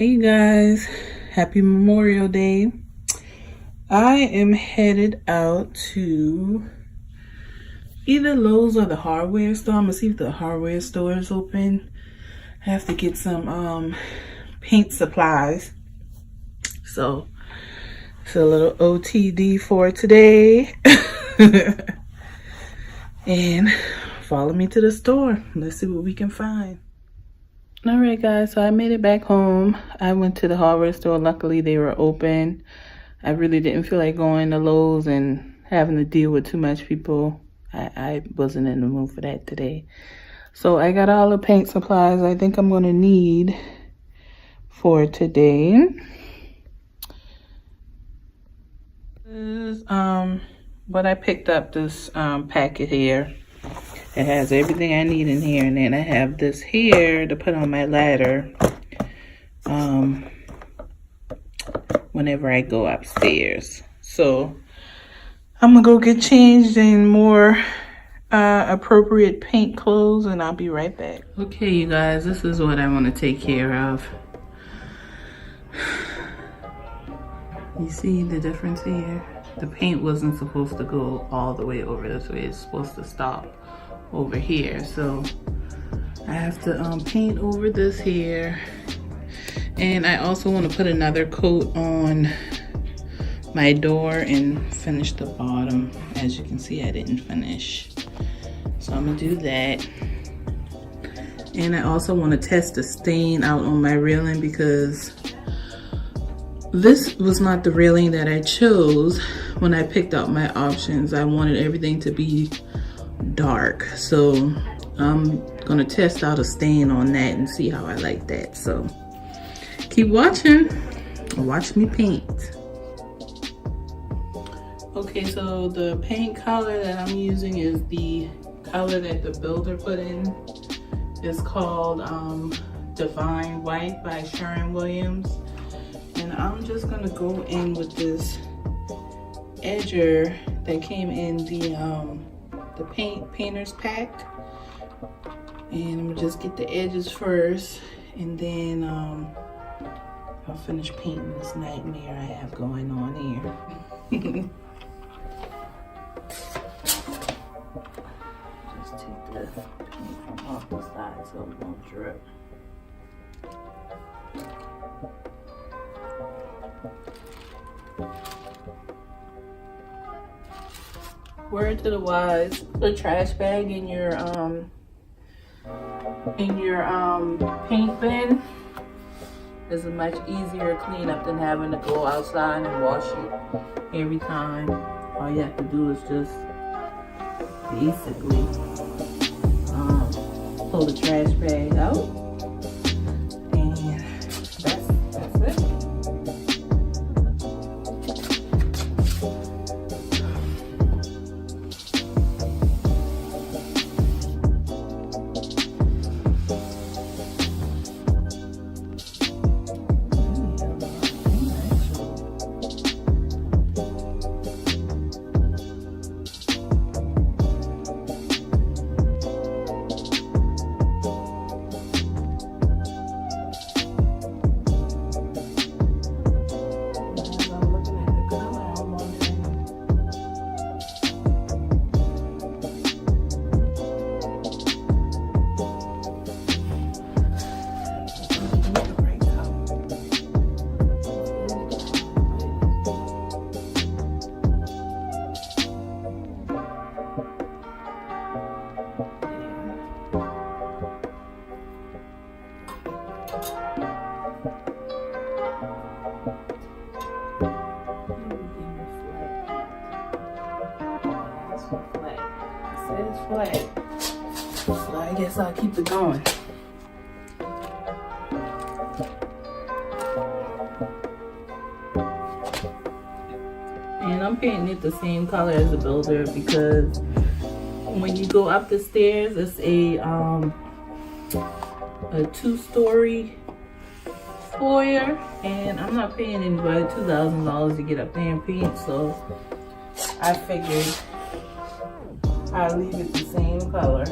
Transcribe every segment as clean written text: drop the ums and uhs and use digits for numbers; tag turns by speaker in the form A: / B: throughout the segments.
A: Hey you guys, happy Memorial Day. I am headed out to either Lowe's or the hardware store. I'm gonna see if the hardware store is open. I have to get some paint supplies. So it's a little OTD for today. And follow me to the store. Let's see what we can find. Alright guys, so I made it back home. I went to the hardware store. Luckily they were open. I really didn't feel like going to Lowe's and having to deal with too much people. I wasn't in the mood for that today. So I got all the paint supplies I think I'm going to need for today. This is what I picked up, this packet here. It has everything I need in here, and then I have this here to put on my ladder whenever I go upstairs. So I'm gonna go get changed in more appropriate paint clothes, and I'll be right back. Okay, you guys, this is what I want to take care of. You see the difference here? The paint wasn't supposed to go all the way over this way. It's supposed to stop over here. So I have to paint over this here. And I also want to put another coat on my door and finish the bottom. As you can see, I didn't finish. So I'm gonna do that. And I also want to test the stain out on my railing, because this was not the railing that I chose when I picked out my options. I wanted everything to be dark. So I'm gonna test out a stain on that and see how I like that. So keep watching. Watch me paint. Okay, so the paint color that I'm using is the color that the builder put in. It's called Divine White by Sherwin-Williams. And I'm just gonna go in with this edger that came in the painter's pack. And I'm gonna just get the edges first, and then I'll finish painting this nightmare I have going on here. Just take the paint from off the side so it won't drip. Word to the wise, put a trash bag in your paint bin. Is a much easier cleanup than having to go outside and wash it every time. All you have to do is just basically pull the trash bag out, and that's it. Flat. So I guess I'll keep it going. And I'm painting it the same color as the builder, because when you go up the stairs, it's a 2-story foyer, and I'm not paying anybody $2,000 to get up there and paint, so I figured I'll leave it the same color.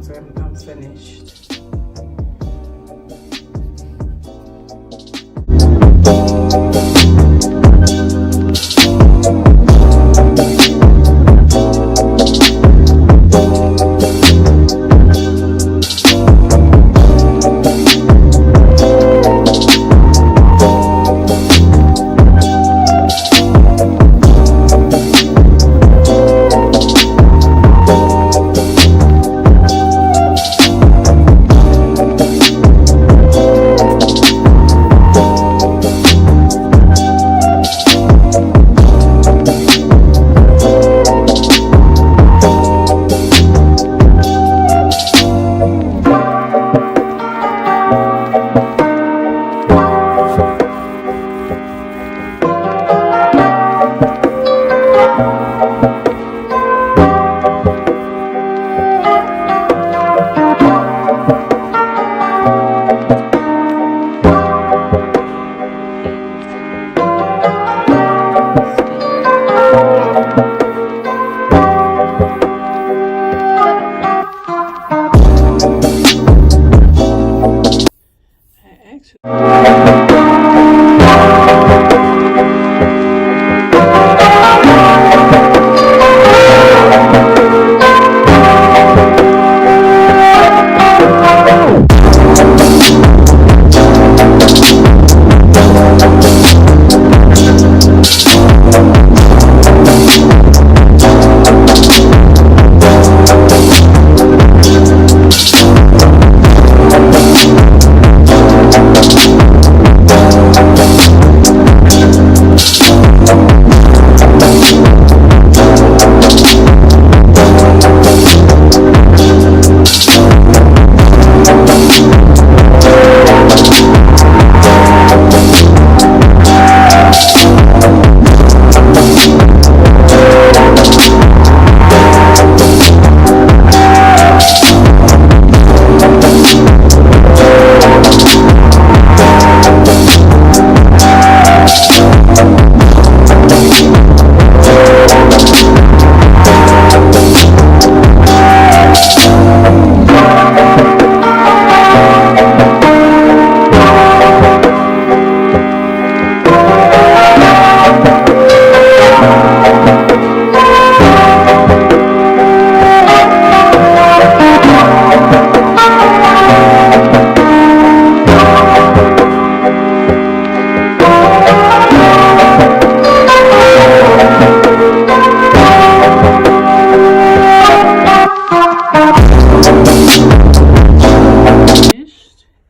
A: once I'm finished.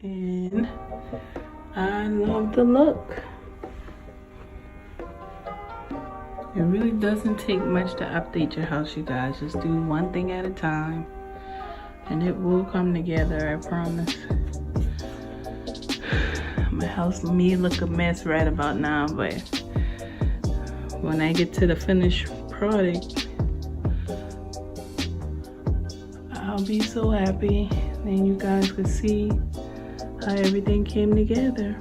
A: And I love the look. It really doesn't take much to update your house, you guys. Just do one thing at a time and it will come together, I promise. My house may look a mess right about now, but when I get to the finished product, I'll be so happy. Then you guys can see how everything came together.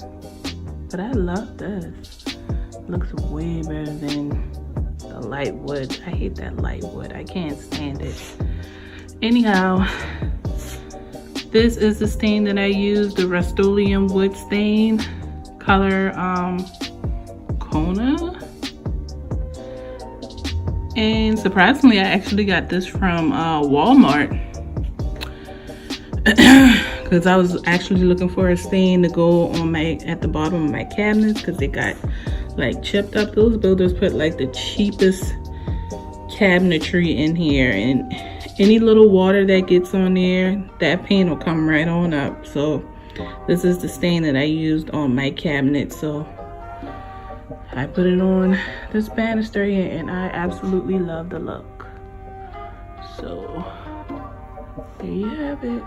A: But I love this. It looks way better than the light wood. I hate that light wood. I can't stand it. Anyhow, this is the stain that I used, the Rust-Oleum wood stain, color Kona. And surprisingly, I actually got this from Walmart. Because I was actually looking for a stain to go on at the bottom of my cabinets, because they got like chipped up. Those builders put like the cheapest cabinetry in here, and any little water that gets on there, that paint will come right on up. So this is the stain that I used on my cabinet. So I put it on this banister here, and I absolutely love the look. So there you have it.